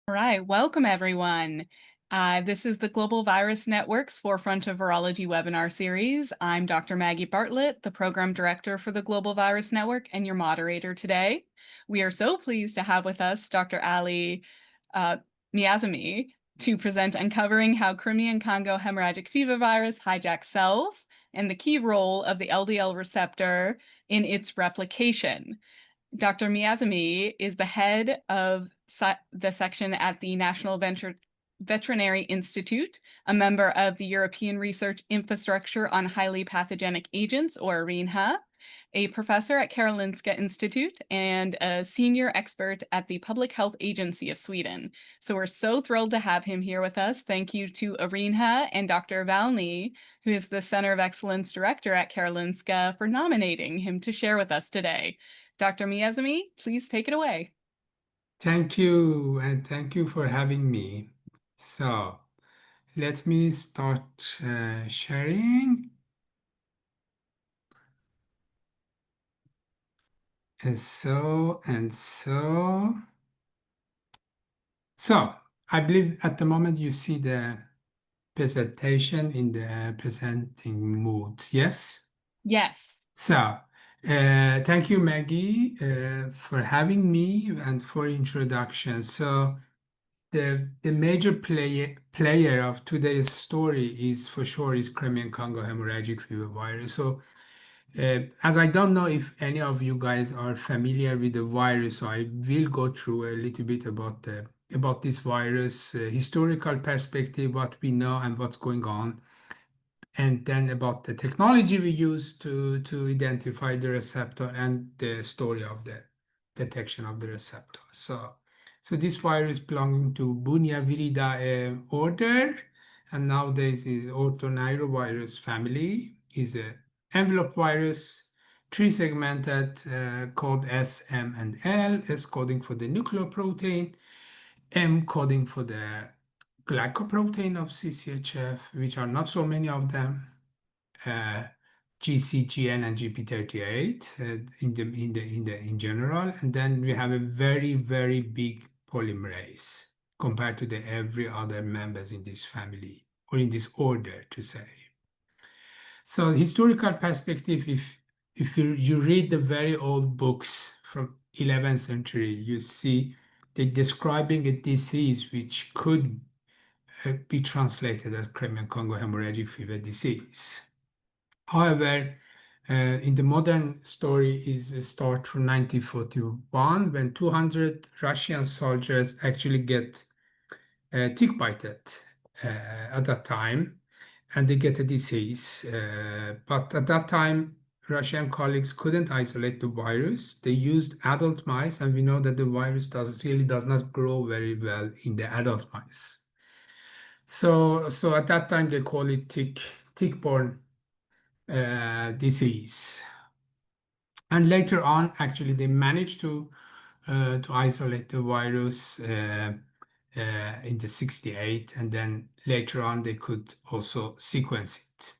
All right, welcome everyone. This is the Global Virus Network's Forefront of Virology webinar series. I'm Dr. Maggie Bartlett, the Program Director for the Global Virus Network and your moderator today. We are so pleased to have with us Dr. Ali Mirazimi to present Uncovering How Crimean-Congo Hemorrhagic Fever Virus Hijacks Cells and the Key Role of the LDL Receptor in its Replication. Dr. Mirazimi is the head of the section at the National Veterinary Institute, a member of the European Research Infrastructure on Highly Pathogenic Agents, or ERINHA, a professor at Karolinska Institute, and a senior expert at the Public Health Agency of Sweden. So we're so thrilled to have him here with us. Thank you to ERINHA and Dr. Valny, who is the Center of Excellence Director at Karolinska, for nominating him to share with us today. Dr. Mirazimi, please take it away. Thank you, and thank you for having me. So, let me start sharing. So, I believe at the moment you see the presentation in the presenting mood, yes? Yes. So, thank you, Maggie, for having me and for introduction. So, the major player of today's story is for sure is Crimean-Congo hemorrhagic fever virus. So as I don't know if any of you guys are familiar with the virus, so I will go through a little bit about this virus, historical perspective, what we know and what's going on, and then about the technology we use to identify the receptor and the story of the detection of the receptor. So this virus belonging to Bunyaviridae order, and nowadays is orthoneurovirus family, is a envelope virus, three-segmented, called S, M, and L, S coding for the nucleoprotein, M coding for the glycoprotein of CCHF, which are not so many of them, GC, GN, and GP38 in general, and then we have a very big polymerase compared to the every other members in this family or in this order to say. So historical perspective, if you read the very old books from 11th century, you see they're describing a disease which could be translated as Crimean-Congo hemorrhagic fever disease. However, in the modern story is a start from 1941 when 200 Russian soldiers actually get tick bited at that time, and they get a disease. But at that time, Russian colleagues couldn't isolate the virus. They used adult mice, and we know that the virus does not grow very well in the adult mice. So at that time they call it tick-borne disease. And later on, actually, they managed to isolate the virus in the 68, and then later on they could also sequence it.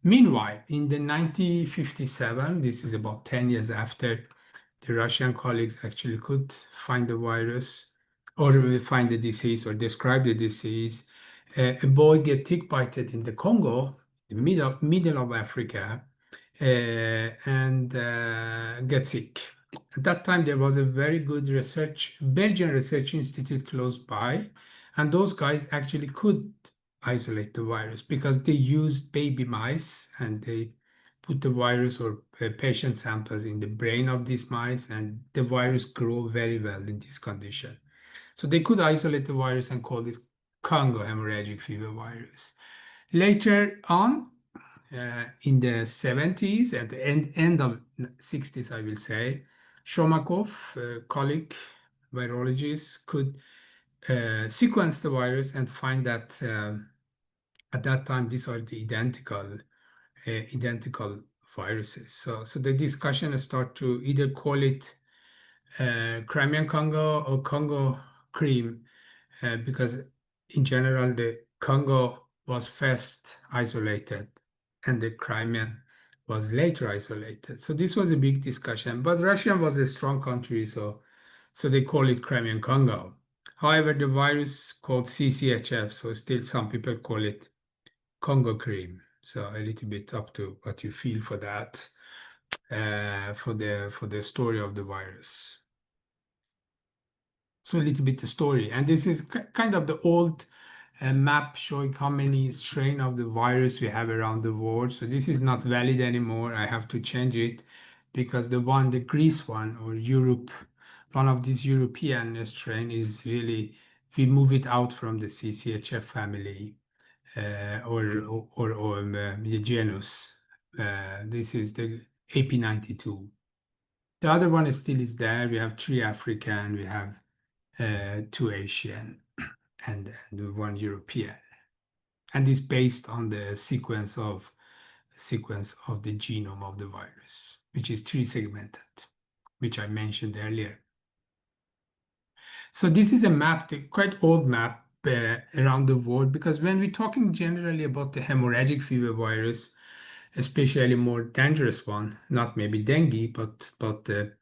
Meanwhile, in the 1957, this is about 10 years after the Russian colleagues actually could find the virus or find the disease or describe the disease, a boy get tick bited in the Congo, the middle of Africa, and get sick. At that time, there was a very good Belgian research institute close by, and those guys actually could isolate the virus because they used baby mice and they put the virus or patient samples in the brain of these mice, and the virus grew very well in this condition. So they could isolate the virus and call it Congo hemorrhagic fever virus. Later on, in the 70s, at the end of 60s, I will say, Shomakov, a colleague virologist, could sequence the virus and find that at that time these are the identical viruses. So the discussion start to either call it Crimean-Congo or Congo Crime, because in general the Congo was first isolated and the Crimean was later isolated. So this was a big discussion, but Russia was a strong country, so they call it Crimean-Congo. However, the virus called CCHF, so still some people call it Congo cream. So a little bit up to what you feel for that, for the story of the virus. So a little bit the story, and this is kind of the old map showing how many strain of the virus we have around the world. So this is not valid anymore. I have to change it because the Greece one or Europe, one of these European strain is really, we move it out from the CCHF family or the genus. This is the AP92. The other one still is there. We have 3 African, we have 2 Asian, and 1 European. And it's based on the sequence of the genome of the virus, which is 3-segmented, which I mentioned earlier. So this is a map, the quite old map around the world, because when we're talking generally about the hemorrhagic fever virus, especially more dangerous one, not maybe dengue, but the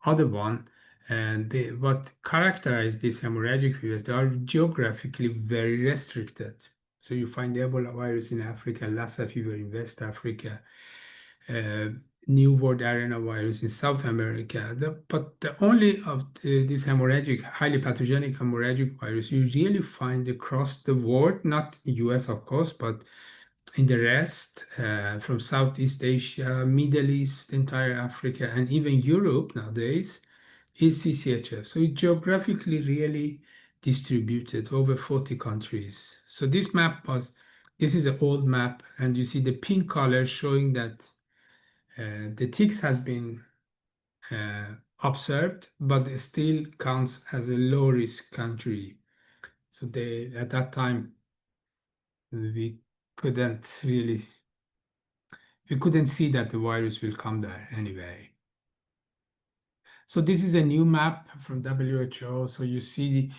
other one, and what characterize these hemorrhagic fevers, they are geographically very restricted. So you find the Ebola virus in Africa, Lassa fever in West Africa, New World virus in South America. But the only of this hemorrhagic, highly pathogenic hemorrhagic virus you really find across the world, not US of course, but in the rest, from Southeast Asia, Middle East, entire Africa, and even Europe nowadays, is CCHF. So it's geographically really distributed over 40 countries. So this is an old map, and you see the pink color showing that the ticks has been observed, but it still counts as a low risk country. So at that time, we couldn't really, we couldn't see that the virus will come there anyway. So this is a new map from WHO. So you see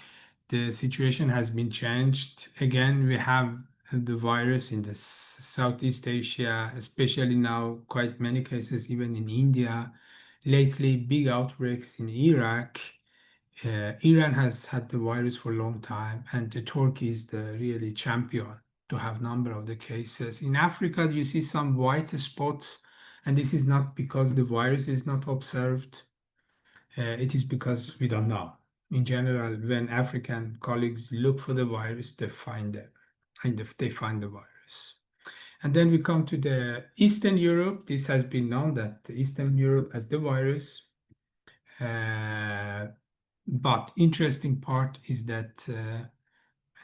the situation has been changed. Again, we have the virus in the Southeast Asia, especially now, quite many cases even in India. Lately, big outbreaks in Iraq. Iran has had the virus for a long time, and the Turkey is the really champion to have number of the cases. In Africa, you see some white spots, and this is not because the virus is not observed. It is because we don't know. In general, when African colleagues look for the virus, they find it, and they find the virus. And then we come to the Eastern Europe. This has been known that Eastern Europe has the virus. But interesting part is that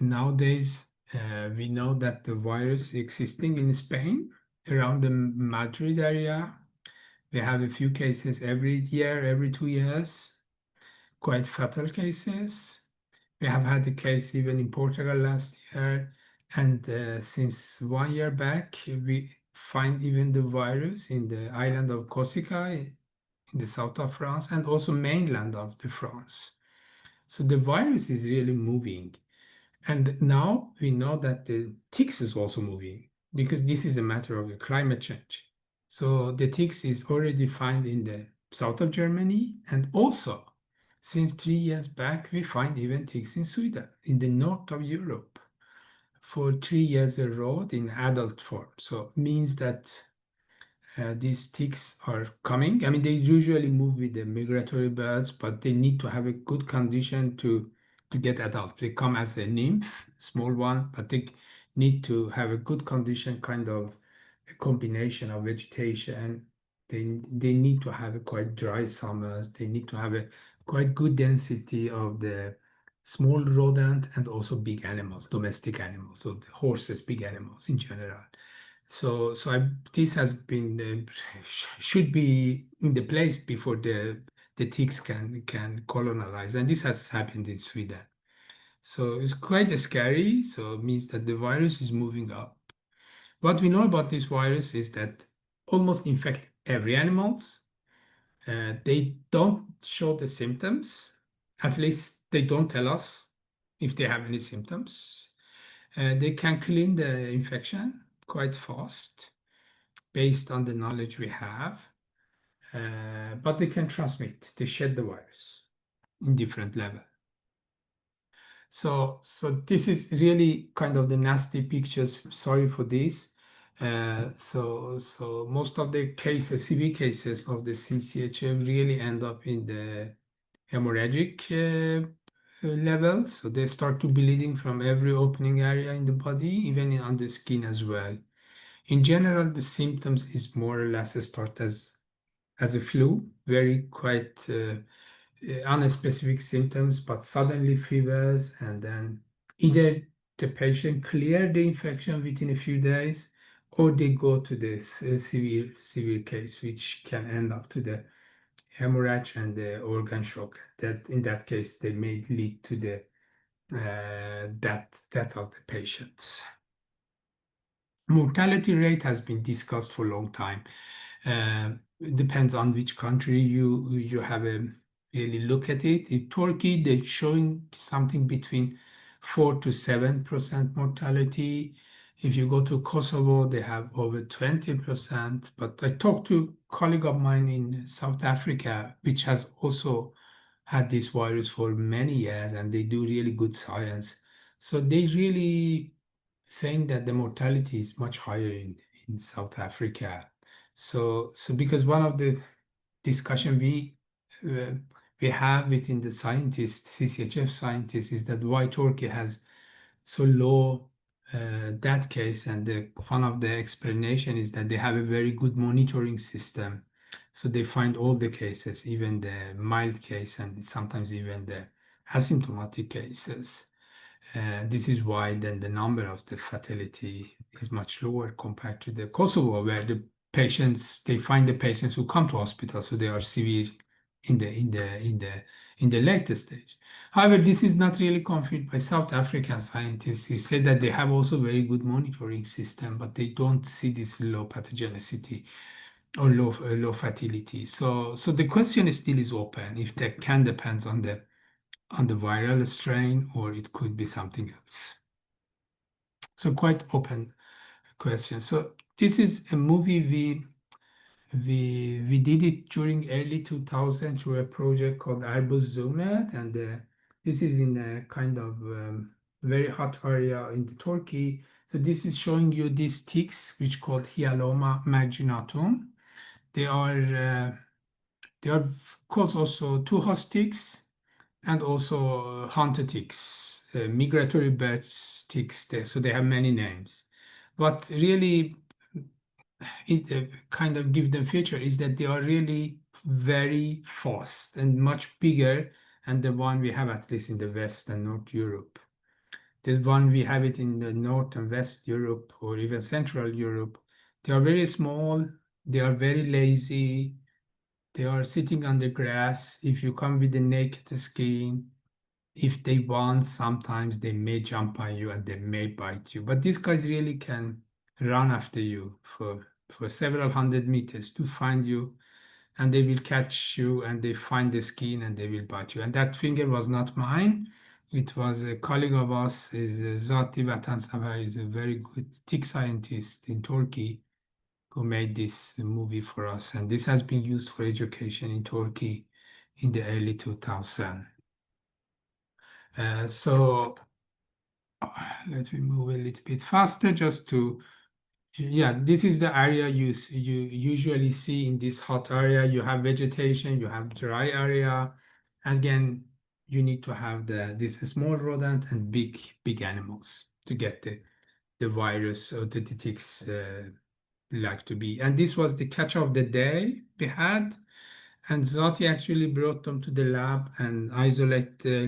nowadays we know that the virus existing in Spain around the Madrid area. We have a few cases every year, every 2 years, quite fatal cases. We have had a case even in Portugal last year, and since 1 year back, we find even the virus in the island of Corsica in the south of France, and also mainland of the France. So the virus is really moving. And now we know that the ticks is also moving because this is a matter of climate change. So the ticks is already found in the south of Germany, and also since 3 years back, we find even ticks in Sweden, in the north of Europe, for 3 years a row in adult form. So means that these ticks are coming. I mean, they usually move with the migratory birds, but they need to have a good condition to get adult. They come as a nymph, small one, but they need to have a good condition, kind of a combination of vegetation. They need to have a quite dry summers. They need to have a quite good density of the small rodent and also big animals, domestic animals, so the horses, big animals in general. So this has been should be in the place before the ticks can colonize, and this has happened in Sweden. So it's quite scary. So it means that the virus is moving up. What we know about this virus is that almost infect every animals. They don't show the symptoms. At least they don't tell us if they have any symptoms. They can clean the infection quite fast based on the knowledge we have, but they can transmit, they shed the virus in different level. So this is really kind of the nasty pictures. Sorry for this. So most of the cases, severe cases of the CCHF really end up in the hemorrhagic level. So they start to bleeding from every opening area in the body, even on the skin as well. In general, the symptoms is more or less start as a flu, very quite unspecific symptoms, but suddenly fevers, and then either the patient clear the infection within a few days, or they go to the severe case, which can end up to the hemorrhage and the organ shock. That in that case, they may lead to the death of the patients. Mortality rate has been discussed for a long time. It depends on which country you have a really look at it. In Turkey, they're showing something between 4 to 7% mortality. If you go to Kosovo, they have over 20%. But I talked to a colleague of mine in South Africa, which has also had this virus for many years, and they do really good science. So they really saying that the mortality is much higher in South Africa. So because one of the discussion uh, we have within the scientists, CCHF scientists, is that why Turkey has so low that case, and one of the explanation is that they have a very good monitoring system. So they find all the cases, even the mild case, and sometimes even the asymptomatic cases. This is why then the number of the fatality is much lower compared to the Kosovo, where the patients they find the patients who come to hospital, so they are severe in the latest stage. However, this is not really confirmed by South African scientists. He said that they have also very good monitoring system, but they don't see this low pathogenicity or low fatality. So the question still is open if that can depends on the viral strain, or it could be something else. So quite open question. So this is a movie we did it during early 2000 through a project called Arbuz Zumet, and this is in a kind of very hot area in the Turkey. So this is showing you these ticks, which called Hyaloma marginatum. They are called also two-host ticks, and also hunter ticks, migratory bird ticks. So they have many names. What really it kind of give them feature is that they are really very fast and much bigger than the one we have at least in the West and North Europe. This one we have it in the North and West Europe, or even Central Europe. They are very small. They are very lazy. They are sitting on the grass. If you come with a naked skin, if they want, sometimes they may jump on you and they may bite you. But these guys really can run after you for several hundred meters to find you, and they will catch you, and they find the skin and they will bite you. And that finger was not mine. It was a colleague of ours, is Zati Vatansever, is a very good tick scientist in Turkey who made this movie for us. And this has been used for education in Turkey in the early 2000s. So let me move a little bit faster just to, yeah, this is the area you usually see in this hot area. You have vegetation, you have dry area. Again, you need to have this small rodent and big animals to get the virus or the ticks like to be. And this was the catch of the day we had. And Zati actually brought them to the lab and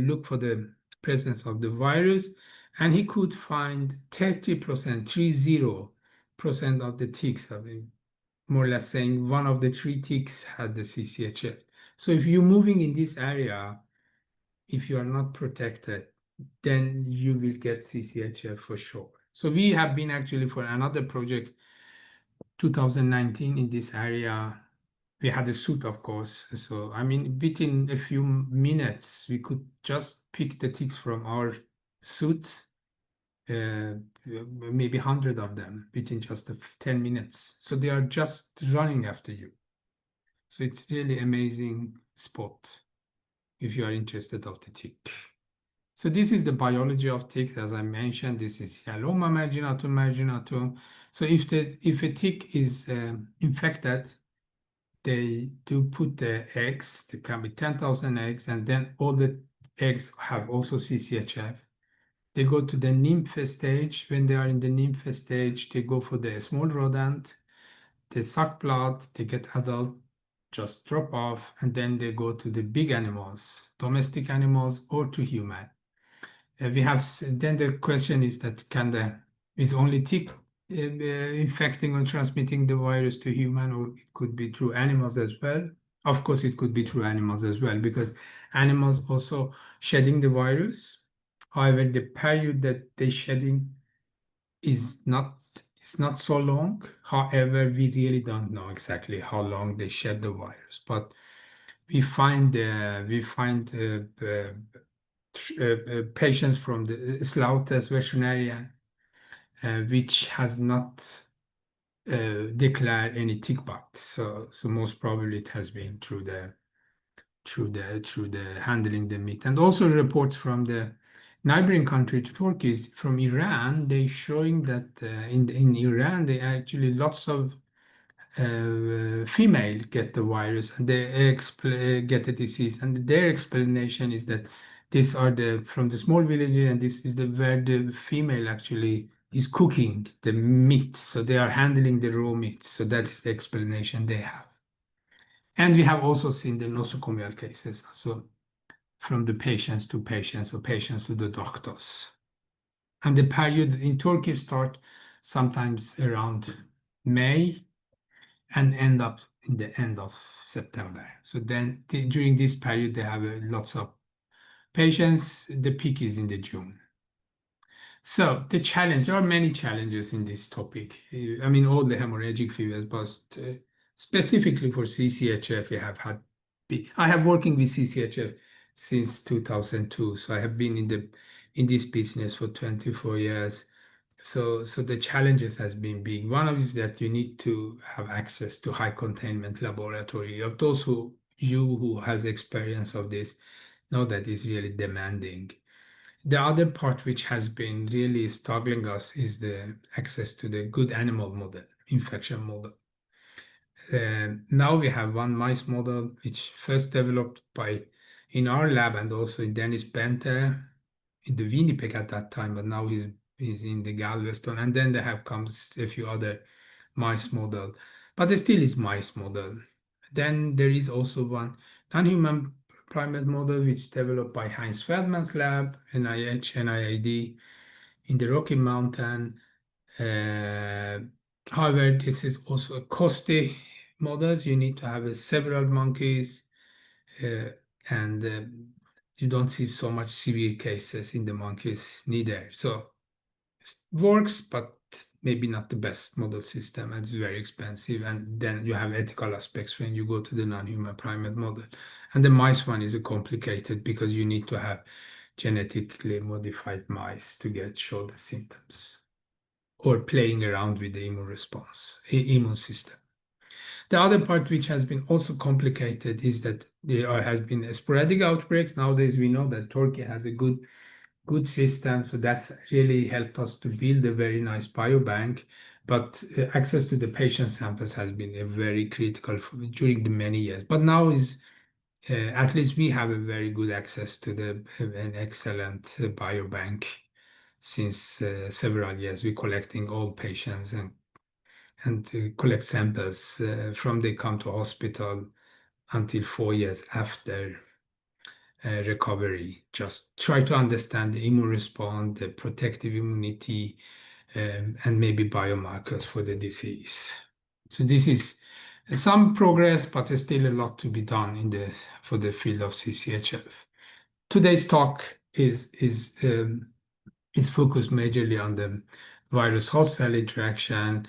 look for the presence of the virus. And he could find 30%, 30% of the ticks. I mean, more or less saying one of the three ticks had the CCHF. So if you're moving in this area, if you are not protected, then you will get CCHF for sure. So we have been actually for another project, 2019 in this area. We had a suit, of course. So, I mean, within a few minutes, we could just pick the ticks from our suit, maybe 100 of them within just 10 minutes. So they are just running after you. So it's really amazing spot if you are interested of the tick. So this is the biology of ticks, as I mentioned. This is Hyaloma marginatum marginatum. So if a tick is infected, they do put the eggs. There can be 10,000 eggs, and then all the eggs have also CCHF. They go to the nymph stage. When they are in the nymph stage, they go for the small rodent. They suck blood. They get adult, just drop off, and then they go to the big animals, domestic animals, or to human. Then the question is that is only tick infecting or transmitting the virus to human, or it could be through animals as well? Of course, it could be through animals as well, because animals also shedding the virus. However, the period that they shedding is not it's not so long. However, we really don't know exactly how long they shed the virus, but we find patients from the Slaughters veterinarian, which has not declared any tick bite. So most probably it has been through the handling the meat, and also reports from the neighboring country to Turkey, from Iran. They showing that in Iran they actually lots of female get the virus, and they get the disease, and their explanation is that these are the from the small villages, and this is the where the female actually is cooking the meat, so they are handling the raw meat. So that's the explanation they have. And we have also seen the nosocomial cases, so from the patients to patients, or patients to the doctors. And the period in Turkey start sometimes around May and end up in the end of September. So then during this period, they have lots of patients. The peak is in the June. So there are many challenges in this topic. I mean, all the hemorrhagic fevers, but specifically for CCHF, I have working with CCHF since 2002. So I have been in this business for 24 years. So the challenges has been big. One of is that you need to have access to high containment laboratory. Of those who has experience of this know that it's really demanding. The other part which has been really struggling us is the access to the good animal model, infection model. Now we have one mice model which first developed in our lab, and also in Dennis Bente in the Winnipeg at that time, but now he's in the Galveston. And then there have come a few other mice model, but it still is mice model. Then there is also one non-human primate model which developed by Heinz Feldman's lab, NIH, NIAID in the Rocky Mountain. However, this is also a costly models. You need to have several monkeys, and you don't see so much severe cases in the monkeys neither. So it works, but maybe not the best model system, and it's very expensive. And then you have ethical aspects when you go to the non-human primate model. And the mice one is complicated because you need to have genetically modified mice to show the symptoms, or playing around with the immune system. The other part which has been also complicated is that there has been sporadic outbreaks. Nowadays we know that Turkey has a good system, so that's really helped us to build a very nice biobank. But access to the patient samples has been a very critical during the many years. But now at least we have a very good access to an excellent biobank since several years. We're collecting all patients and collect samples from they come to hospital until 4 years after recovery. Just try to understand the immune response, the protective immunity, and maybe biomarkers for the disease. So this is some progress, but there's still a lot to be done for the field of CCHF. Today's talk is focused majorly on the virus-host cell interaction.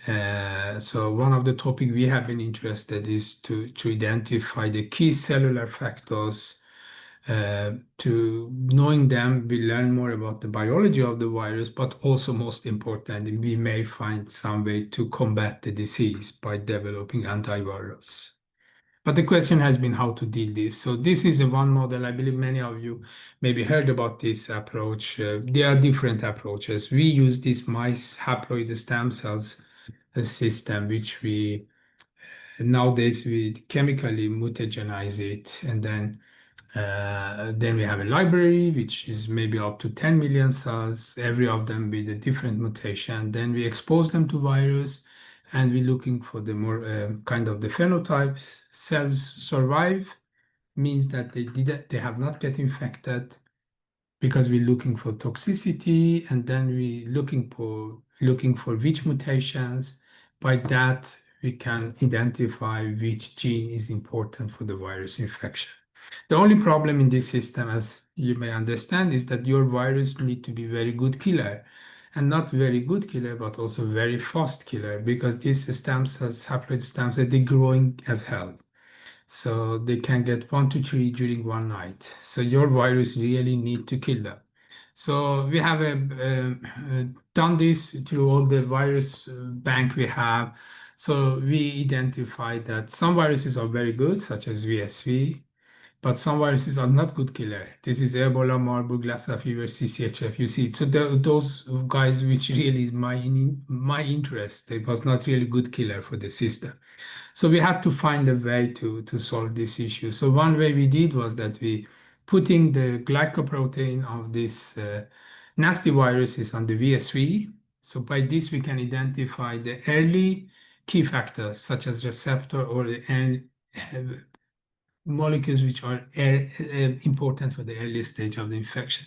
So one of the topics we have been interested is to identify the key cellular factors. To knowing them, we learn more about the biology of the virus, but also most importantly, we may find some way to combat the disease by developing antivirals. But the question has been how to deal this. So this is a one model. I believe many of you maybe heard about this approach. There are different approaches. We use this mice haploid stem cells system, which we nowadays we chemically mutagenize it, and then we have a library which is maybe up to 10 million cells, every of them with a different mutation. Then we expose them to virus, and we're looking for the more kind of the phenotypes. Cells survive means that they have not get infected because we're looking for toxicity, and then we looking for which mutations. By that, we can identify which gene is important for the virus infection. The only problem in this system, as you may understand, is that your virus need to be very good killer, and not very good killer, but also very fast killer, because these stem cells, haploid stem cells, they're growing as hell. So they can get 1 to 3 during one night. So your virus really need to kill them. So we have done this through all the virus bank we have. So we identified that some viruses are very good, such as VSV, but some viruses are not good killer. This is Ebola, Marburg, Lassa fever, CCHF. You see, so those guys, which really is my interest, it was not really good killer for the system. So we had to find a way to solve this issue. So one way we did was that we putting the glycoprotein of this nasty viruses on the VSV. So by this we can identify the early key factors such as receptor or the molecules which are important for the early stage of the infection.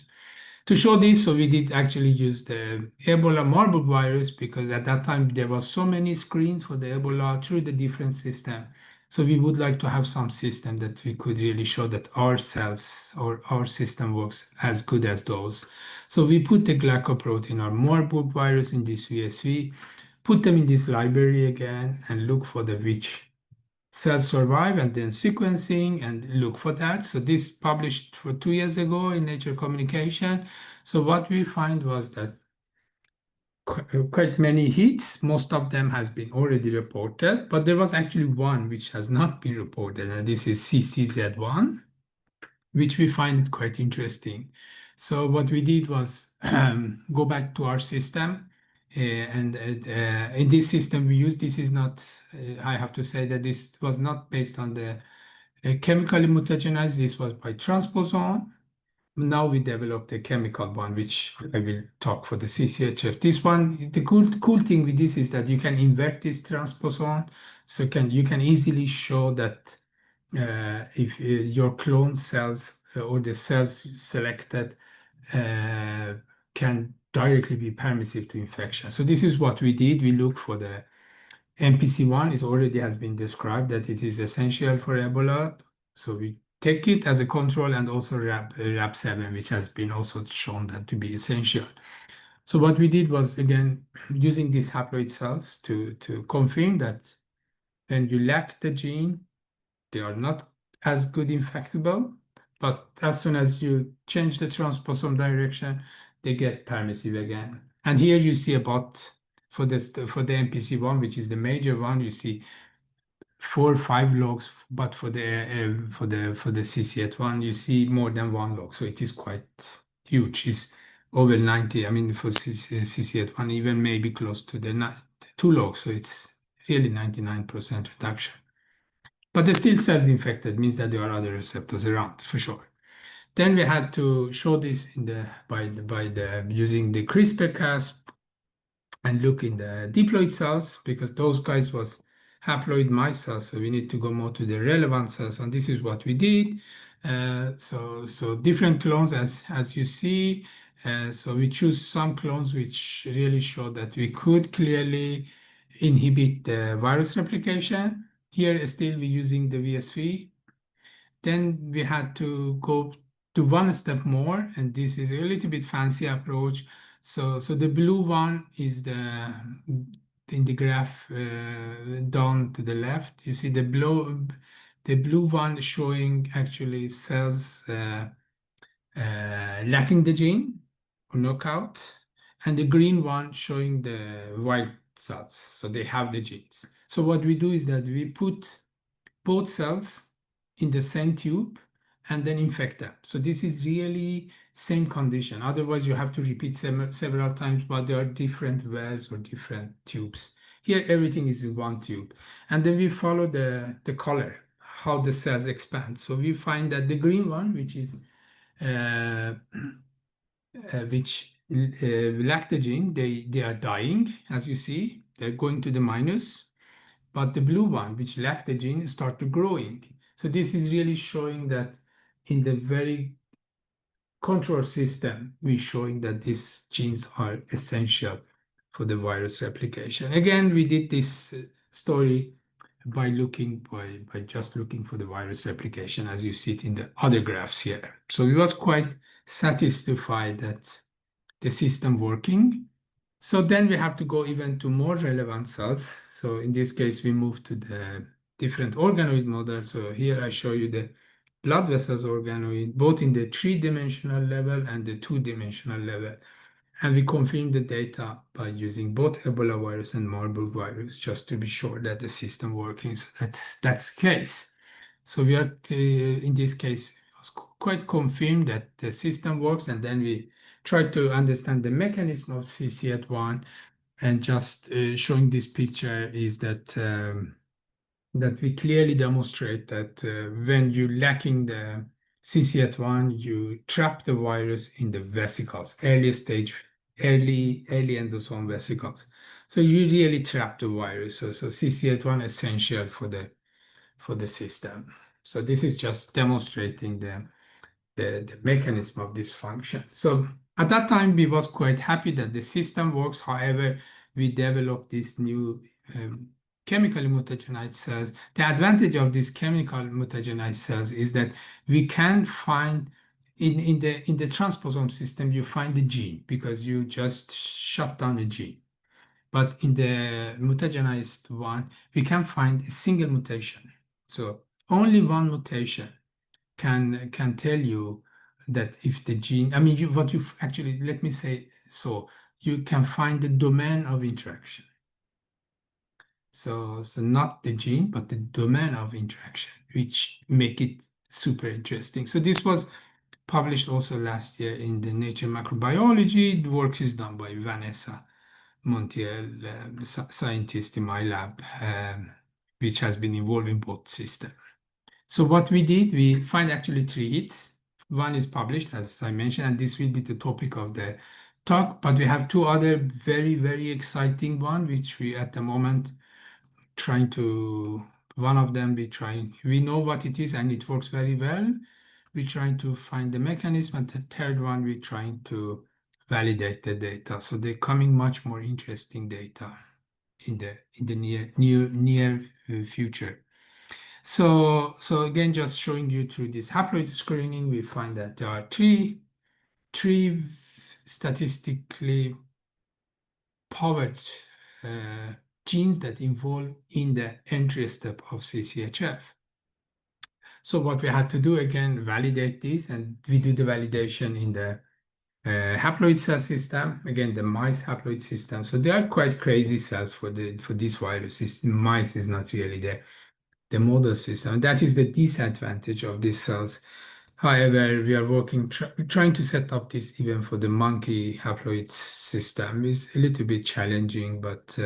To show this, so we did actually use the Ebola Marburg virus, because at that time there was so many screens for the Ebola through the different system. So we would like to have some system that we could really show that our cells or our system works as good as those. So we put the glycoprotein or Marburg virus in this VSV, put them in this library again, and look for the which cells survive, and then sequencing and look for that. So this published for 2 years ago in Nature Communication. So what we find was that quite many hits, most of them has been already reported, but there was actually one which has not been reported, and this is CCZ1, which we find it quite interesting. So what we did was go back to our system, and in this system we use, this is not, I have to say that this was not based on the chemically mutagenized, this was by transposon. Now we developed a chemical one, which I will talk for the CCHF. This one, the cool thing with this is that you can invert this transposon, so you can easily show that if your clone cells or the cells selected can directly be permissive to infection. So this is what we did. We looked for the MPC1. It already has been described that it is essential for Ebola. So we take it as a control, and also RAP7, which has been also shown that to be essential. So what we did was, again, using these haploid cells to confirm that when you lack the gene, they are not as good infectable, but as soon as you change the transposon direction, they get permissive again. And here you see about for the MPC1, which is the major one, you see 4 or 5 logs, but for the CCH1, you see more than 1 log. So it is quite huge. It's over 90. I mean, for CCH1, even maybe close to the 2 logs. So it's really 99% reduction. But the still cells infected means that there are other receptors around for sure. Then we had to show this by using the CRISPR-Cas and look in the diploid cells, because those guys was haploid mice cells. So we need to go more to the relevant cells, and this is what we did. So different clones as you see. So we choose some clones which really show that we could clearly inhibit the virus replication. Here still we're using the VSV. Then we had to go to one step more, and this is a little bit fancy approach. So the blue one is in the graph down to the left. You see the blue one showing actually cells lacking the gene or knockout, and the green one showing the wild cells. So they have the genes. So what we do is that we put both cells in the same tube and then infect them. So this is really same condition. Otherwise, you have to repeat several times, but there are different wells or different tubes. Here, everything is in one tube. And then we follow the color, how the cells expand. So we find that the green one, which is lactogen, they are dying, as you see. They're going to the minus. But the blue one, which lactogen, start to growing. So this is really showing that in the very control system, we're showing that these genes are essential for the virus replication. Again, we did this story by just looking for the virus replication, as you see it in the other graphs here. So we was quite satisfied that the system working. So then we have to go even to more relevant cells. So in this case, we move to the different organoid model. So here I show you the blood vessels organoid, both in the three-dimensional level and the two-dimensional level. And we confirm the data by using both Ebola virus and Marburg virus, just to be sure that the system working. So that's the case. So we are, in this case, quite confirmed that the system works, and then we try to understand the mechanism of CCH1, and just showing this picture is that that we clearly demonstrate that when you lacking the CCH1, you trap the virus in the vesicles, early stage, early endosome vesicles. So you really trap the virus. So CCH1 essential for the system. So this is just demonstrating the mechanism of this function. So at that time, we was quite happy that the system works. However, we developed this new chemically mutagenized cells. The advantage of these chemical mutagenized cells is that we can find in the transposome system, you find the gene because you just shut down a gene. But in the mutagenized one, we can find a single mutation. So only one mutation can tell you that if the gene, I mean, what you actually, let me say, so you can find the domain of interaction. So not the gene, but the domain of interaction, which make it super interesting. So this was published also last year in the Nature Microbiology. The work is done by Vanessa Montiel, scientist in my lab, which has been involved in both systems. So what we did, we find actually three hits. One is published, as I mentioned, and this will be the topic of the talk, but we have two other very, very exciting one, which we at the moment trying to, one of them we know what it is and it works very well. We're trying to find the mechanism, and the third one, we're trying to validate the data. So they're coming much more interesting data in the near future. So again, just showing you through this haploid screening, we find that there are three statistically powered genes that involve in the entry step of CCHF. So what we had to do, again, validate this, and we do the validation in the haploid cell system, again, the mice haploid system. So they are quite crazy cells for this virus. Mice is not really the model system. That is the disadvantage of these cells. However, we are working, trying to set up this even for the monkey haploid system. Is a little bit challenging, but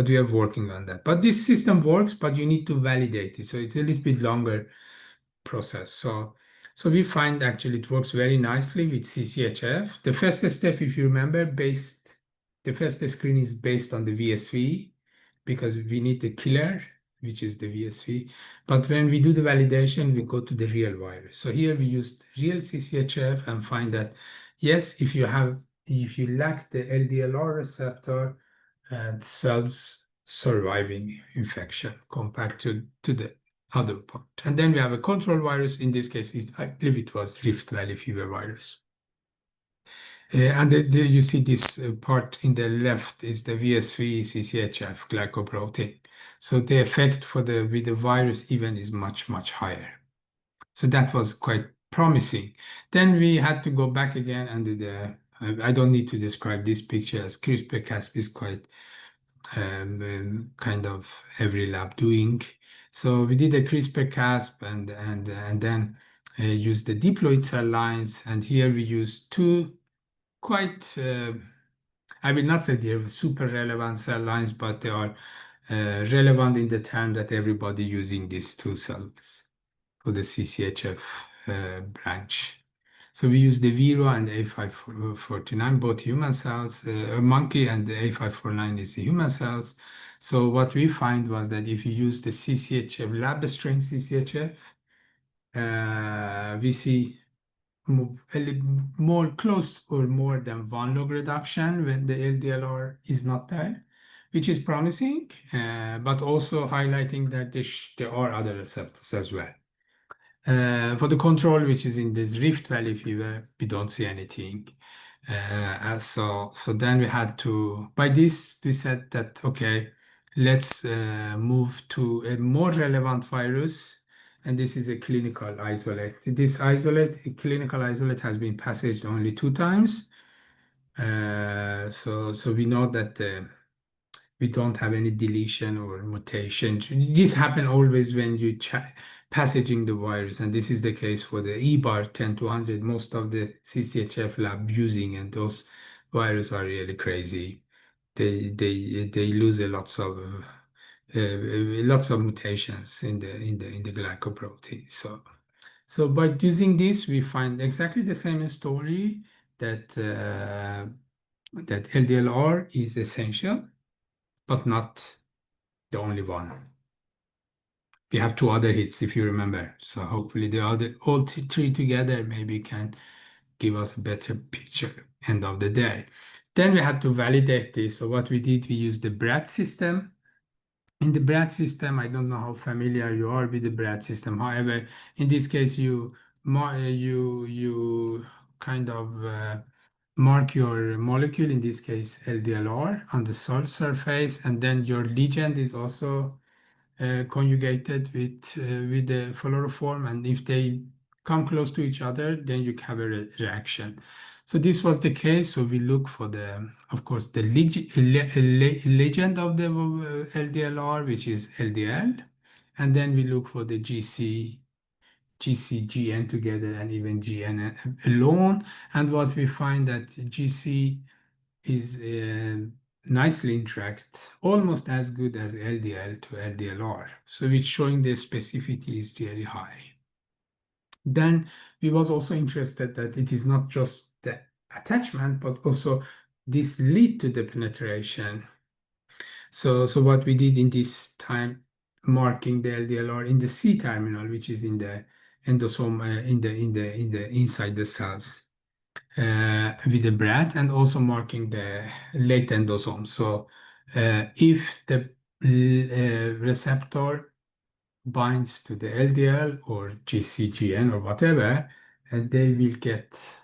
we are working on that. But this system works, but you need to validate it. So it's a little bit longer process. So we find actually it works very nicely with CCHF. The first step, if you remember, the first screen is based on the VSV because we need the killer, which is the VSV. But when we do the validation, we go to the real virus. So here we used real CCHF and find that, yes, if you lack the LDLR receptor, cells surviving infection compared to the other part. And then we have a control virus. In this case, I believe it was Rift Valley fever virus. And you see this part in the left is the VSV CCHF glycoprotein. So the effect with the virus even is much, much higher. So that was quite promising. Then we had to go back again and do I don't need to describe this picture, as CRISPR-Cas is quite kind of every lab doing. So we did a CRISPR-Cas and then used the diploid cell lines. And here we use two quite, I will not say they're super relevant cell lines, but they are relevant in the term that everybody using these two cells for the CCHF branch. So we use the Viro and the A549, both human cells, a monkey, and the A549 is the human cells. So what we find was that if you use the CCHF, lab strain CCHF, we see more close or more than 1 log reduction when the LDLR is not there, which is promising, but also highlighting that there are other receptors as well. For the control, which is in this Rift Valley fever, we don't see anything. So then we had to, by this, we said that, okay, let's move to a more relevant virus. And this is a clinical isolate. This clinical isolate has been passaged only 2 times. So we know that we don't have any deletion or mutation. This happens always when you passaging the virus, and this is the case for the EBAR 10-100. Most of the CCHF lab using, and those viruses are really crazy. They lose lots of mutations in the glycoprotein. So by using this, we find exactly the same story that LDLR is essential, but not the only one. We have 2 other hits, if you remember. So hopefully all 3 together maybe can give us a better picture end of the day. Then we had to validate this. So what we did, we used the BRAT system. In the BRAT system, I don't know how familiar you are with the BRAT system. However, in this case, you kind of mark your molecule, in this case LDLR, on the cell surface, and then your ligand is also conjugated with the fluoroform, and if they come close to each other, then you have a reaction. So this was the case. So we look for of course, the ligand of the LDLR, which is LDL, and then we look for the GN together, and even GN alone. And what we find that GC is nicely interact, almost as good as LDL to LDLR. So it's showing the specificity is really high. Then we was also interested that it is not just the attachment, but also this lead to the penetration. So what we did in this time, marking the LDLR in the C terminal, which is in the endosome, inside the cells, with the BRAT, and also marking the late endosome. So if the receptor binds to the LDL or GCGN or whatever, and they will get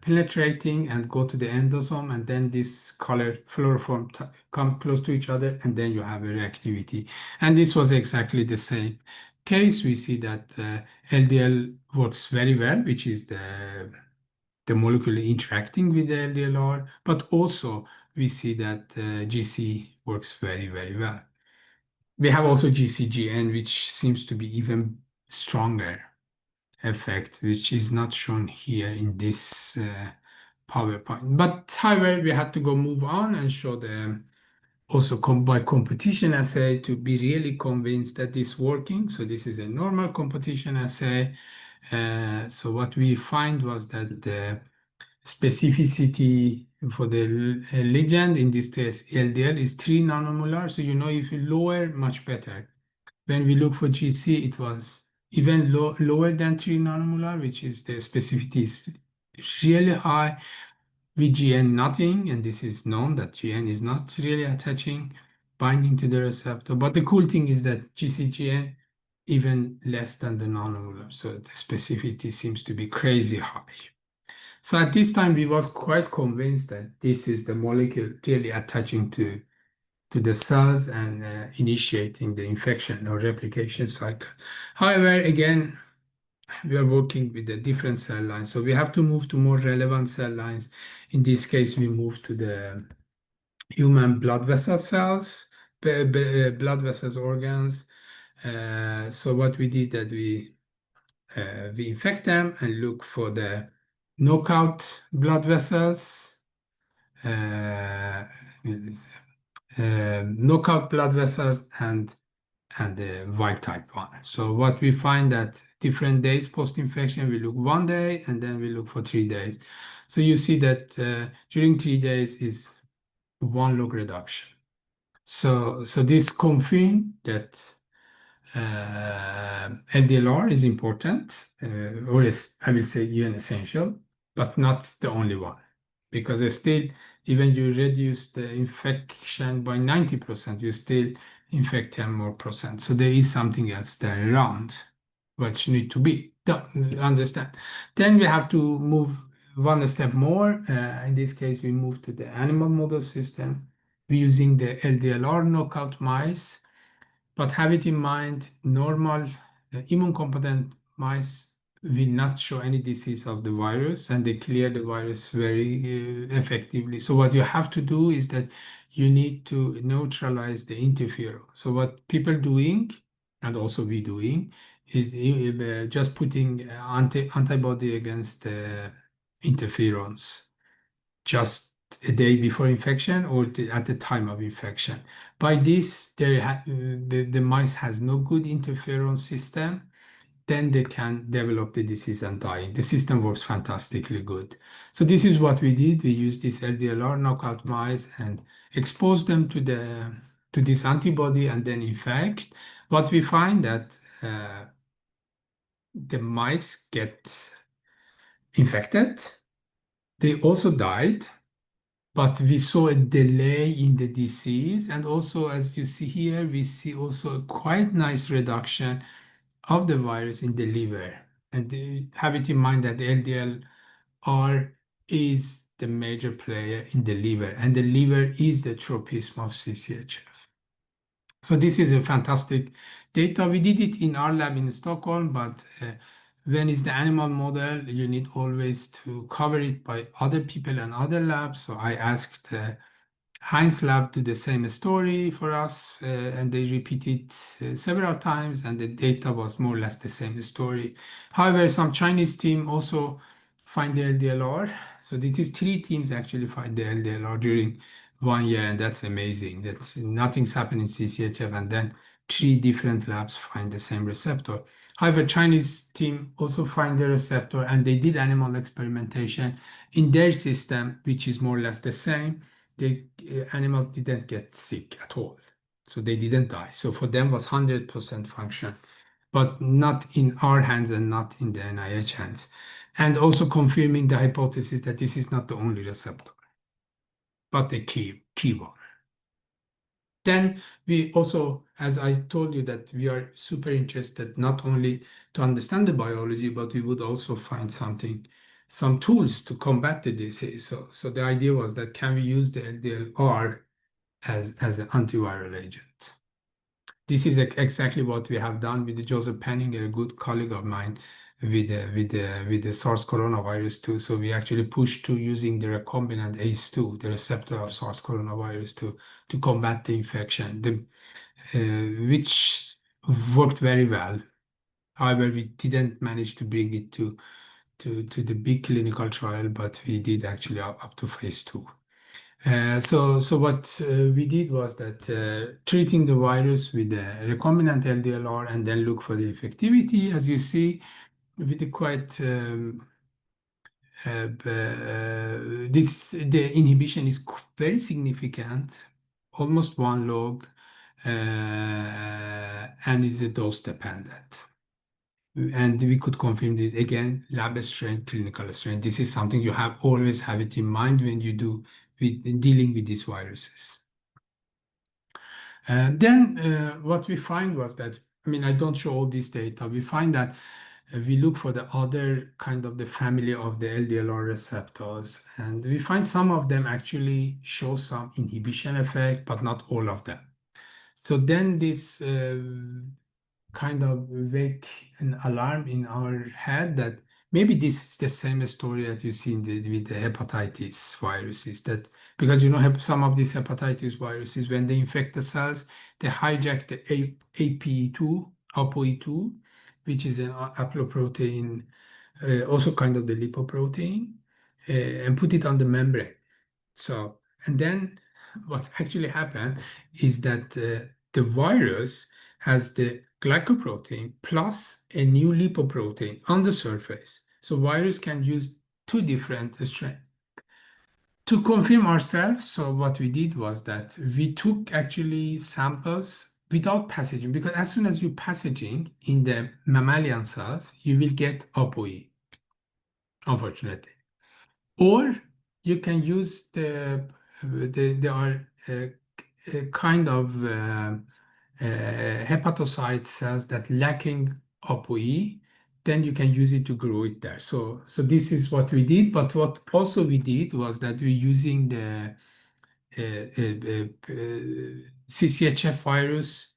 penetrating and go to the endosome, and then this color fluoroform come close to each other, and then you have a reactivity. And this was exactly the same case. We see that LDL works very well, which is the molecule interacting with the LDLR, but also we see that GC works very, very well. We have also GCGN, which seems to be even stronger effect, which is not shown here in this PowerPoint. But however, we had to move on and show also by competition assay to be really convinced that this working. So this is a normal competition assay. So what we find was that the specificity for the ligand, in this case LDL, is 3 nanomolar. So if you lower, much better. When we look for GC, it was even lower than 3 nanomolar, which is the specificity is really high. With GN, nothing, and this is known that GN is not really attaching, binding to the receptor. But the cool thing is that GCGN even less than the nanomolar, so the specificity seems to be crazy high. So at this time, we was quite convinced that this is the molecule really attaching to the cells and initiating the infection or replication cycle. However, again, we are working with the different cell lines, so we have to move to more relevant cell lines. In this case, we move to the human blood vessel cells, blood vessels organs, So what we did that we infect them and look for the knockout blood vessels, knockout blood vessels and the wild type one. So what we find that different days post-infection, we look 1 day and then we look for 3 days. So you see that during 3 days is one log reduction. So this confirms that LDLR is important, or is, I will say, even essential, but not the only one. Because still, even you reduce the infection by 90%, you still infect 10 more percent. So there is something else there around which need to be done, understand. Then we have to move one step more. In this case, we move to the animal model system. We're using the LDLR knockout mice, but have it in mind, normal immune-competent mice will not show any disease of the virus, and they clear the virus very effectively. So what you have to do is that you need to neutralize the interferon. So what people doing, and also we doing, is just putting antibody against interferons just a day before infection or at the time of infection. By this, the mice has no good interferon system. Then they can develop the disease and die. The system works fantastically good. So this is what we did. We used this LDLR knockout mice and exposed them to this antibody and then infect. What we find that the mice get infected. They also died, but we saw a delay in the disease. And also, as you see here, we see also a quite nice reduction of the virus in the liver. And have it in mind that the LDLR is the major player in the liver, and the liver is the tropism of CCHF. So this is a fantastic data. We did it in our lab in Stockholm, but when it's the animal model, you need always to cover it by other people and other labs. So I asked Heinz lab do the same story for us, and they repeated several times, and the data was more or less the same story. However, some Chinese team also find the LDLR. So this is 3 teams actually find the LDLR during 1 year, and that's amazing. That's nothing's happened in CCHF, and then 3 different labs find the same receptor. However, Chinese team also find the receptor, and they did animal experimentation in their system, which is more or less the same. The animals didn't get sick at all, so they didn't die. So for them was 100% function, but not in our hands and not in the NIH hands. And also confirming the hypothesis that this is not the only receptor, but the key one. Then we also, as I told you, that we are super interested not only to understand the biology, but we would also find some tools to combat the disease. So the idea was that can we use the LDLR as an antiviral agent? This is exactly what we have done with Joseph Penninger, a good colleague of mine, with the SARS coronavirus 2. So we actually pushed to using the recombinant ACE2, the receptor of SARS coronavirus 2, to combat the infection, which worked very well. However, we didn't manage to bring it to the big clinical trial, but we did actually up to phase 2. So what we did was that treating the virus with the recombinant LDLR and then look for the effectivity, as you see, with the quite the inhibition is very significant, almost 1 log, and is a dose dependent. And we could confirm it again, lab strength, clinical strength. This is something you always have it in mind when you do with dealing with these viruses. Then what we find was that, I mean, I don't show all this data. We find that we look for the other kind of the family of the LDLR receptors, and we find some of them actually show some inhibition effect, but not all of them. So then this kind of wake an alarm in our head that maybe this is the same story that you see with the hepatitis viruses, that because some of these hepatitis viruses, when they infect the cells, they hijack the APE2, ApoE2, which is an haploprotein, also kind of the lipoprotein, and put it on the membrane. So, and then what actually happened is that the virus has the glycoprotein plus a new lipoprotein on the surface. So virus can use two different strains. To confirm ourselves, so what we did was that we took actually samples without passaging, because as soon as you passaging in the mammalian cells, you will get ApoE, unfortunately. Or you can use there are kind of hepatocyte cells that lacking ApoE, then you can use it to grow it there. So this is what we did. But what also we did was that we're using the CCHF virus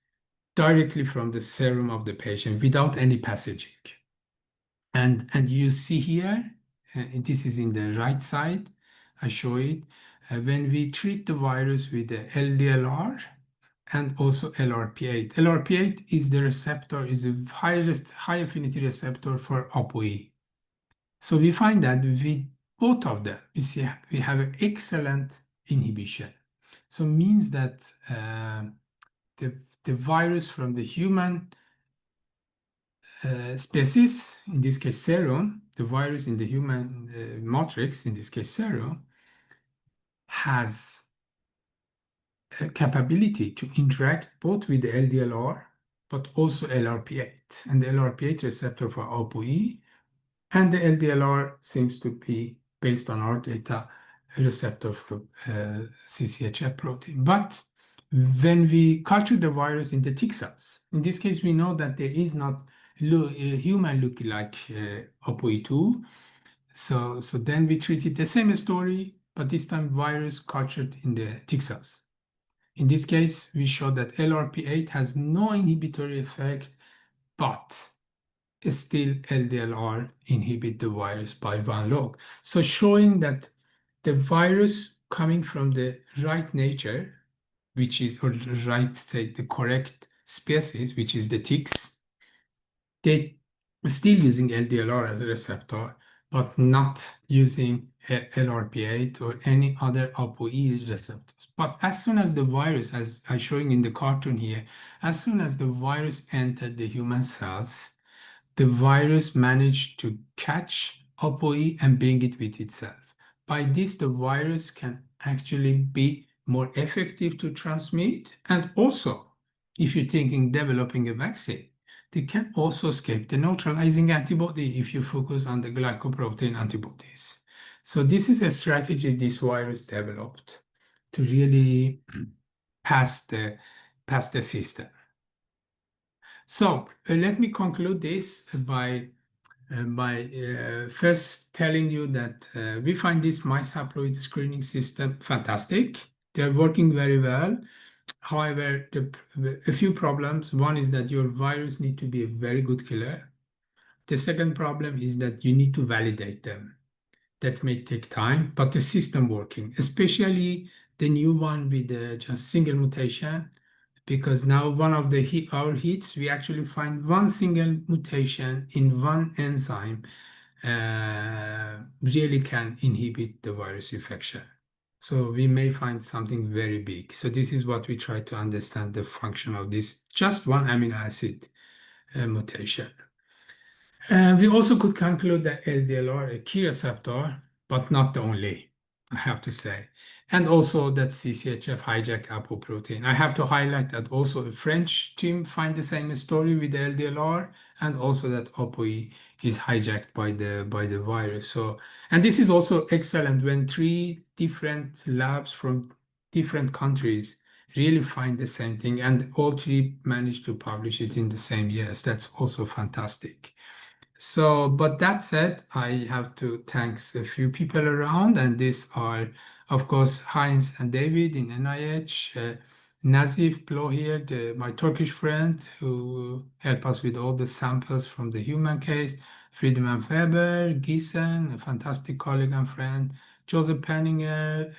directly from the serum of the patient without any passaging. And you see here, this is in the right side, I show it. When we treat the virus with the LDLR and also LRP8. LRP8 is the receptor, is a high affinity receptor for ApoE. So we find that with both of them, we see we have an excellent inhibition. So it means that the virus from the human species, in this case serum, the virus in the human matrix, in this case serum, has a capability to interact both with the LDLR but also LRP8. And the LRP8 receptor for ApoE, and the LDLR seems to be, based on our data, a receptor for CCHF protein. But when we culture the virus in the tick cells, in this case, we know that there is not human look like ApoE2. So then we treated the same story, but this time virus cultured in the tick cells. In this case, we showed that LRP8 has no inhibitory effect, but still LDLR inhibit the virus by 1 log. So showing that the virus coming from the right nature, which is, or right, say, the correct species, which is the ticks, they still using LDLR as a receptor, but not using LRP8 or any other ApoE receptors. But as soon as the virus, as I'm showing in the cartoon here, as soon as the virus entered the human cells, the virus managed to catch ApoE and bring it with itself. By this, the virus can actually be more effective to transmit. And also, if you're thinking developing a vaccine, they can also escape the neutralizing antibody if you focus on the glycoprotein antibodies. So this is a strategy this virus developed to really pass the system. So let me conclude this by first telling you that we find this mice haploid screening system fantastic. They're working very well. However, a few problems. One is that your virus need to be a very good killer. The second problem is that you need to validate them. That may take time, but the system working, especially the new one with just single mutation, because now one of our hits, we actually find one single mutation in one enzyme really can inhibit the virus infection. So we may find something very big. So this is what we try to understand the function of this, just one amino acid mutation. We also could conclude that LDLR a key receptor, but not the only, I have to say. And also that CCHF hijack apoprotein. I have to highlight that also a French team find the same story with the LDLR, and also that ApoE is hijacked by the virus. So, and this is also excellent when 3 different labs from different countries really find the same thing, and all 3 managed to publish it in the same years. That's also fantastic. So, but that said, I have to thank a few people around, and these are, of course, Heinz and David in NIH, Nazif Blow here, my Turkish friend, who helped us with all the samples from the human case, Friedman Weber, Giesen, a fantastic colleague and friend, Joseph Penninger,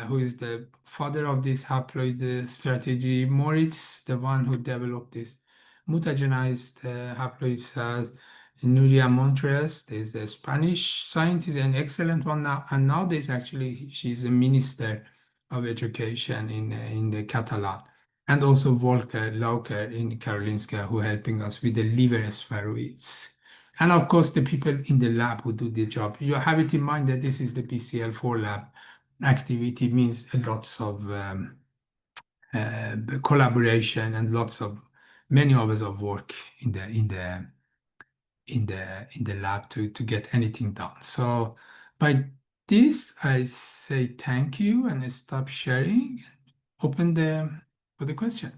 who is the father of this haploid strategy, Moritz, the one who developed this mutagenized haploid cells, Nuria Montres, there's a Spanish scientist, an excellent one now, and nowadays actually she's a minister of education in the Catalan, and also Volker Lauker in Karolinska who are helping us with the liver spheroids. And of course, the people in the lab who do the job. You have it in mind that this is the BCL4 lab activity means lots of collaboration and many hours of work in the lab to get anything done. So by this, I say thank you and I stop sharing. Open for the question.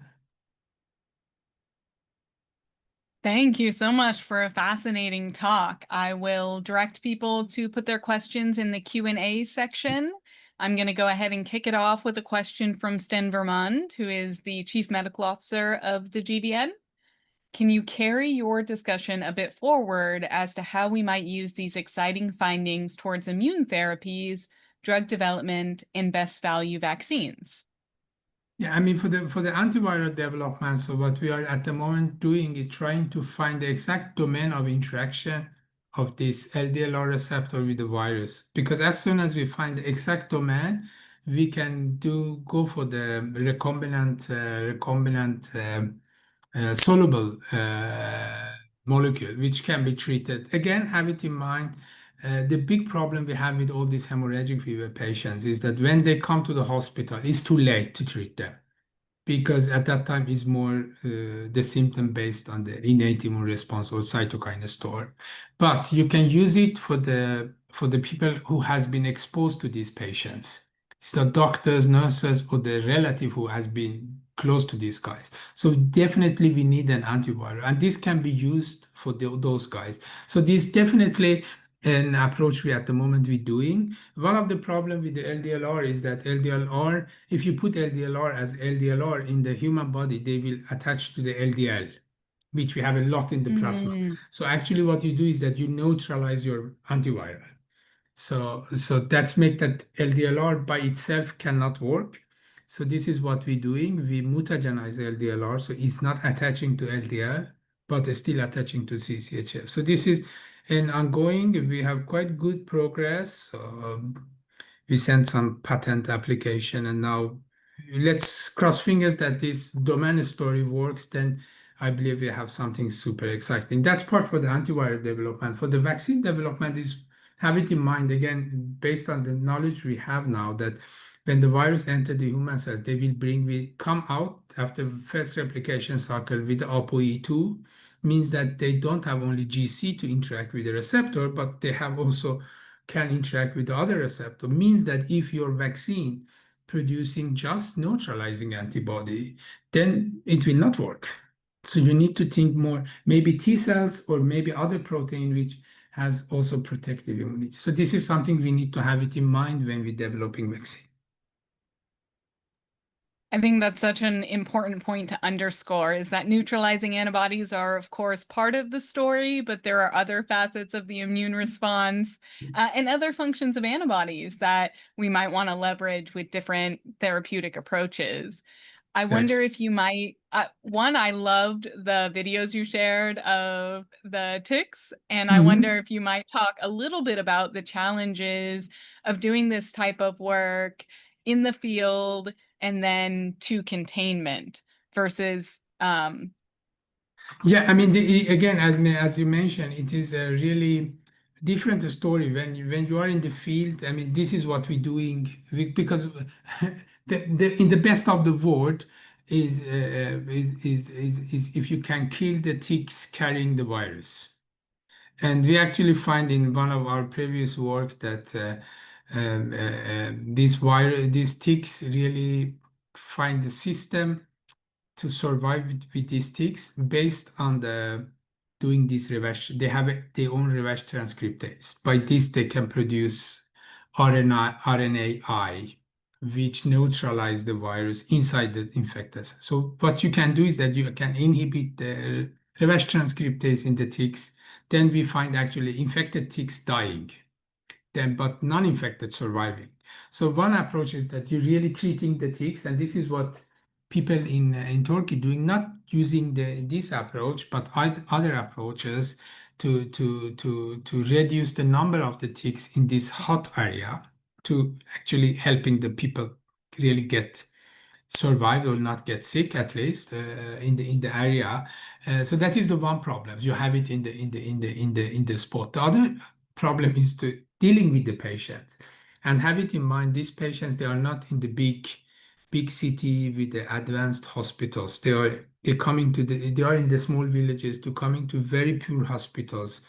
Thank you so much for a fascinating talk. I will direct people to put their questions in the Q&A section. I'm going to go ahead and kick it off with a question from Sten Vermund, who is the Chief Medical Officer of the GVN. Can you carry your discussion a bit forward as to how we might use these exciting findings towards immune therapies, drug development, and best value vaccines? Yeah, I mean, for the antiviral development, so what we are at the moment doing is trying to find the exact domain of interaction of this LDLR receptor with the virus. Because as soon as we find the exact domain, we can go for the recombinant soluble molecule, which can be treated. Again, have it in mind. The big problem we have with all these hemorrhagic fever patients is that when they come to the hospital, it's too late to treat them because at that time is more the symptom based on the innate immune response or cytokine storm. But you can use it for the people who has been exposed to these patients. It's the doctors, nurses, or the relative who has been close to these guys. So definitely we need an antiviral, and this can be used for those guys. So this definitely an approach we at the moment we're doing. One of the problem with the LDLR is that LDLR, if you put LDLR as LDLR in the human body, they will attach to the LDL, which we have a lot in the plasma. So actually what you do is that you neutralize your antiviral. So that's make that LDLR by itself cannot work. So this is what we're doing. We mutagenize LDLR, so it's not attaching to LDL, but it's still attaching to CCHF. So this is an ongoing. We have quite good progress. We sent some patent application, and now let's cross fingers that this domain story works. Then I believe we have something super exciting. That's part for the antiviral development. For the vaccine development is have it in mind again, based on the knowledge we have now, that when the virus enter the human cells, we come out after first replication cycle with the ApoE2, means that they don't have only GC to interact with the receptor, but they have also can interact with the other receptor. Means that if your vaccine producing just neutralizing antibody, then it will not work. So you need to think more, maybe T cells or maybe other protein which has also protective immunity. So this is something we need to have it in mind when we're developing vaccine. I think that's such an important point to underscore is that neutralizing antibodies are, of course, part of the story, but there are other facets of the immune response and other functions of antibodies that we might want to leverage with different therapeutic approaches. I wonder if you might, one, I loved the videos you shared of the ticks, and I wonder if you might talk a little bit about the challenges of doing this type of work in the field and then to containment versus Yeah, I mean, again, as you mentioned, it is a really different story when you are in the field. I mean, this is what we're doing because in the best of the world is if you can kill the ticks carrying the virus. And we actually find in one of our previous work that these ticks really find the system to survive with these ticks based on doing this reverse. They have their own reverse transcriptase. By this, they can produce RNAi, which neutralize the virus inside the infected cell. So what you can do is that you can inhibit the reverse transcriptase in the ticks then we find actually infected ticks dying, then but non-infected surviving. So one approach is that you're really treating the ticks, and this is what people in Turkey doing, not using this approach, but other approaches to reduce the number of the ticks in this hot area, to actually helping the people really get survive or not get sick, at least in the area. So that is the one problem. You have it in the spot. The other problem is to dealing with the patients, and have it in mind, these patients, they are not in the big city with the advanced hospitals. They are in the small villages, to coming to very poor hospitals.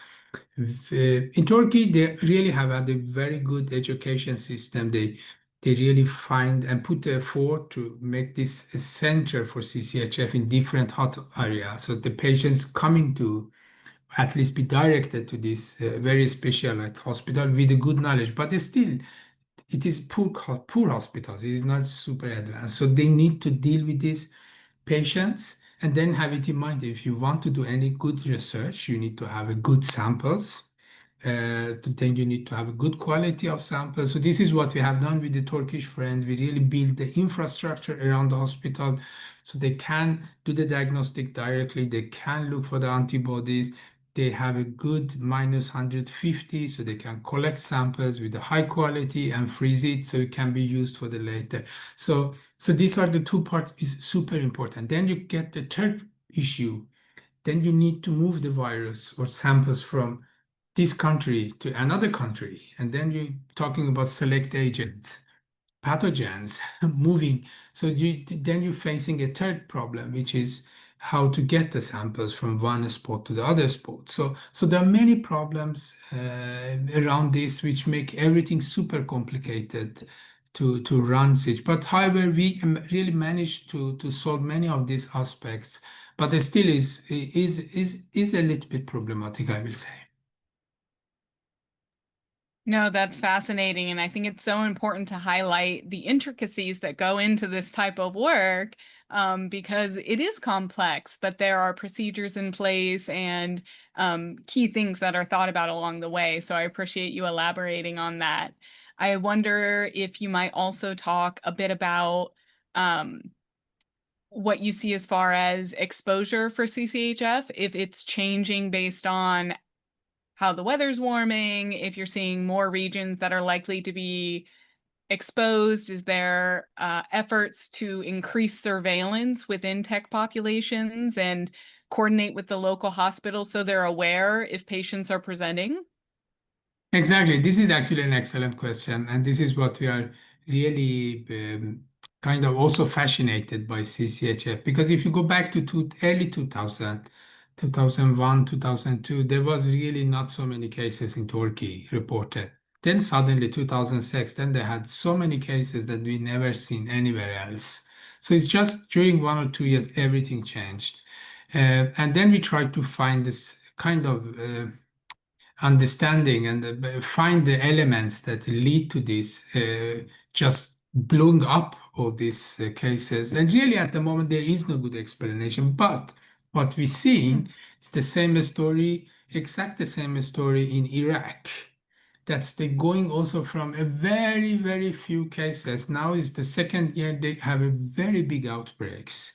In Turkey, they really have had a very good education system. They really find and put the effort to make this a center for CCHF in different hot areas. So the patients coming to at least be directed to this very specialized hospital with a good knowledge. But still, it is poor hospitals. It is not super advanced. So they need to deal with these patients. And then have it in mind, if you want to do any good research, you need to have a good samples. Then you need to have a good quality of samples. So this is what we have done with the Turkish friends. We really build the infrastructure around the hospital, so they can do the diagnostic directly. They can look for the antibodies. They have a good -150, so they can collect samples with a high quality and freeze it, so it can be used for the later. So these are the two parts is super important. Then you get the third issue. Then you need to move the virus or samples from this country to another country. And then you're talking about select agents, pathogens moving. So then you're facing a third problem, which is how to get the samples from one spot to the other spot. So there are many problems around this, which make everything super complicated to run such. But however, we really managed to solve many of these aspects, but it still is a little bit problematic, I will say. No, that's fascinating. And I think it's so important to highlight the intricacies that go into this type of work, because it is complex, but there are procedures in place and key things that are thought about along the way. So I appreciate you elaborating on that. I wonder if you might also talk a bit about what you see as far as exposure for CCHF, if it's changing based on how the weather's warming, if you're seeing more regions that are likely to be exposed. Is there efforts to increase surveillance within tech populations and coordinate with the local hospitals so they're aware if patients are presenting? Exactly. This is actually an excellent question. And this is what we are really kind of also fascinated by CCHF. Because if you go back to early 2000, 2001, 2002, there was really not so many cases in Turkey reported. Then suddenly 2006, then they had so many cases that we never seen anywhere else. So it's just during 1 or 2 years, everything changed. And then we tried to find this kind of understanding and find the elements that lead to this just blowing up all these cases. And really, at the moment, there is no good explanation. But what we're seeing is the same story, exact the same story in Iraq. That's they going also from a very, very few cases. Now is the second year they have a very big outbreaks.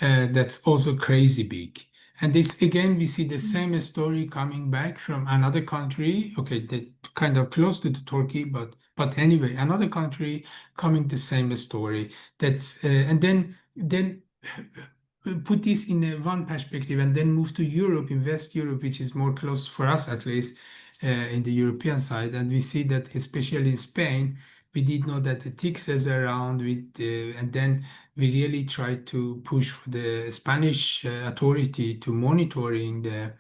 That's also crazy big. And this again, we see the same story coming back from another country. Okay, they kind of close to the Turkey, but anyway, another country coming the same story. That's and then put this in one perspective, and then move to Europe, in West Europe, which is more close for us at least in the European side, and we see that especially in Spain, we did know that the ticks is around with, and then we really tried to push for the Spanish authority to monitoring the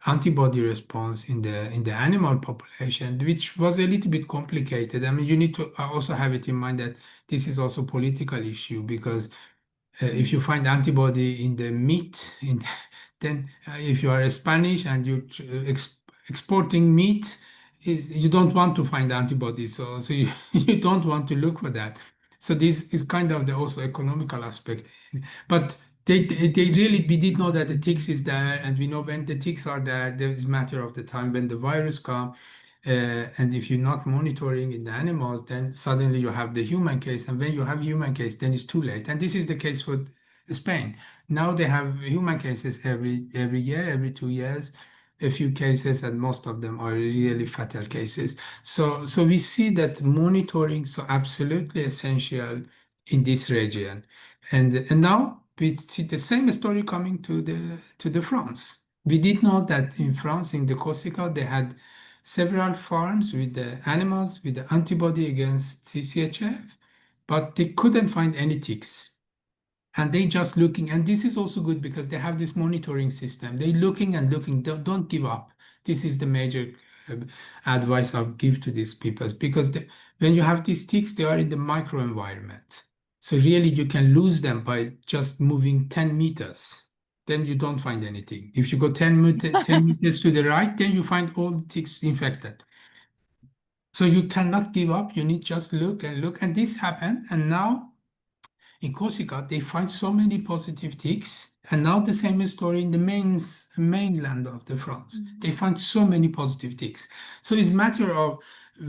antibody response in the animal population, which was a little bit complicated. I mean, you need to also have it in mind that this is also political issue, because if you find antibody in the meat, then if you are a Spanish and you're exporting meat, you don't want to find antibodies, so you, you don't want to look for that. So this is kind of the also economical aspect. But They really, we did know that the ticks is there, and we know when the ticks are there, there is matter of the time when the virus come. And if you're not monitoring in the animals, then suddenly you have the human case. And when you have human case, then it's too late. And this is the case for Spain. Now they have human cases every year, every 2 years, a few cases, and most of them are really fatal cases. So we see that monitoring so absolutely essential in this region. And now we see the same story coming to the France. We did know that in France, in the Corsica, they had several farms with the animals with the antibody against CCHF, but they couldn't find any ticks. And they just looking, and this is also good because they have this monitoring system. They looking and looking, don't give up. This is the major uh, advice I'll give to these people because when you have these ticks, they are in the microenvironment. So really you can lose them by just moving 10 meters. Then you don't find anything. If you go 10 meters to the right, then you find all the ticks infected. So you cannot give up. You need just look and look. And this happened. And now in Corsica, they find so many positive ticks, and now the same story in the mainland of the France. They find so many positive ticks. So it's matter of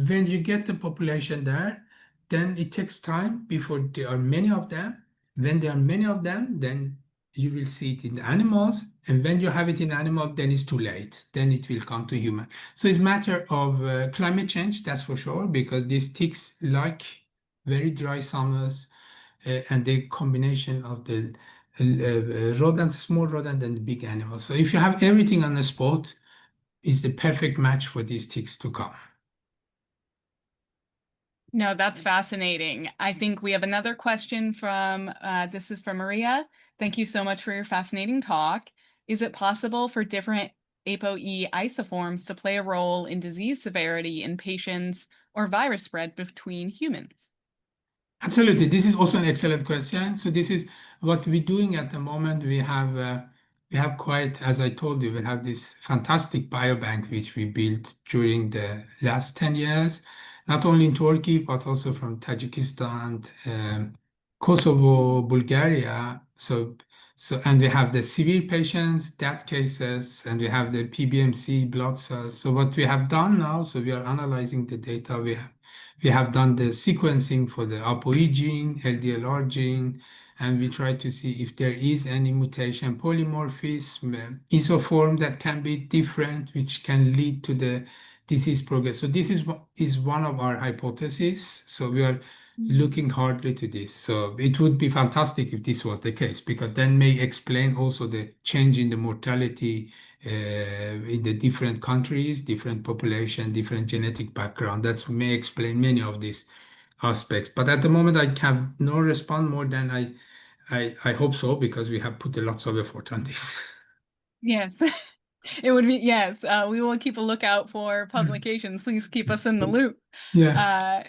when you get the population there, then it takes time before there are many of them. When there are many of them, then you will see it in the animals, and when you have it in animals, then it's too late. Then it will come to human. So it's matter of climate change, that's for sure, because these ticks like very dry summers and the combination of the rodent, small rodent, and the big animals. So if you have everything on the spot, it's the perfect match for these ticks to come. No, that's fascinating. I think we have another question from, this is from Maria. Thank you so much for your fascinating talk. Is it possible for different ApoE isoforms to play a role in disease severity in patients or virus spread between humans? Absolutely. This is also an excellent question. So this is what we're doing at the moment. We have quite, as I told you, we have this fantastic biobank which we built during the last 10 years, not only in Turkey, but also from Tajikistan, Kosovo, Bulgaria. And we have the severe patients, death cases, and we have the PBMC blood cells. So what we have done now, so we are analyzing the data. We have done the sequencing for the ApoE gene, LDLR gene, and we try to see if there is any mutation, polymorphism, isoform that can be different, which can lead to the disease progress. So this is one of our hypotheses. So we are looking hardly to this. So it would be fantastic if this was the case, because then may explain also the change in the mortality in the different countries, different population, different genetic background. That may explain many of these aspects. But at the moment, I have no response more than I hope so, because we have put a lots of effort on this. Yes, it would be, yes. We will keep a lookout for publications. Please keep us in the loop. Yeah. Uh,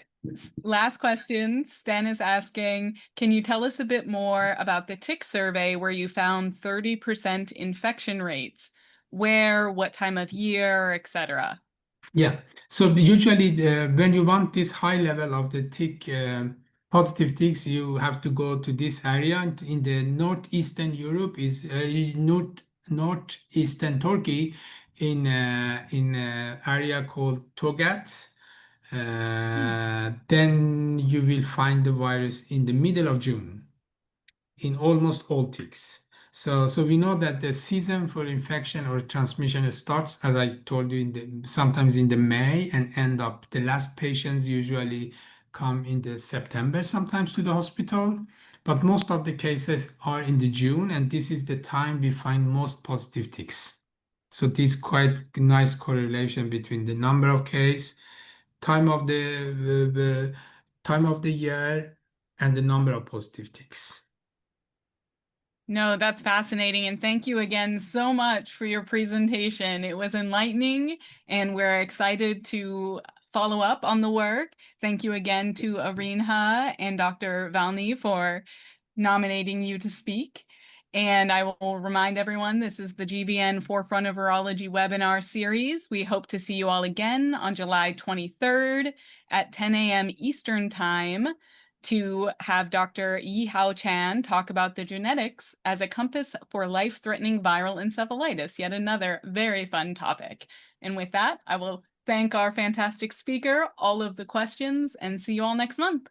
Last question, Sten is asking, can you tell us a bit more about the tick survey where you found 30% infection rates? Where, what time of year, etc.? Yeah. So usually, when you want this high level of the tick, positive ticks, you have to go to this area. And in the northeastern Europe is northeastern Turkey, in area called Togat. Then you will find the virus in the middle of June in almost all ticks. So we know that the season for infection or transmission starts, as I told you, sometimes in the May and end up. The last patients usually come in the September, sometimes to the hospital, but most of the cases are in the June, and this is the time we find most positive ticks. So this quite nice correlation between the number of case, time of the time of the year, and the number of positive ticks. No, that's fascinating. And thank you again so much for your presentation. It was enlightening, and we're excited to follow up on the work. Thank you again to ERINHA and Dr. Valny for nominating you to speak. And I will remind everyone, this is the GVN Forefront of Virology webinar series. We hope to see you all again on July 23rd at 10 a.m. Eastern Time to have Dr. Yi-Hao Chan talk about the genetics as a compass for life-threatening viral encephalitis, yet another very fun topic. And with that, I will thank our fantastic speaker, all of the questions, and see you all next month.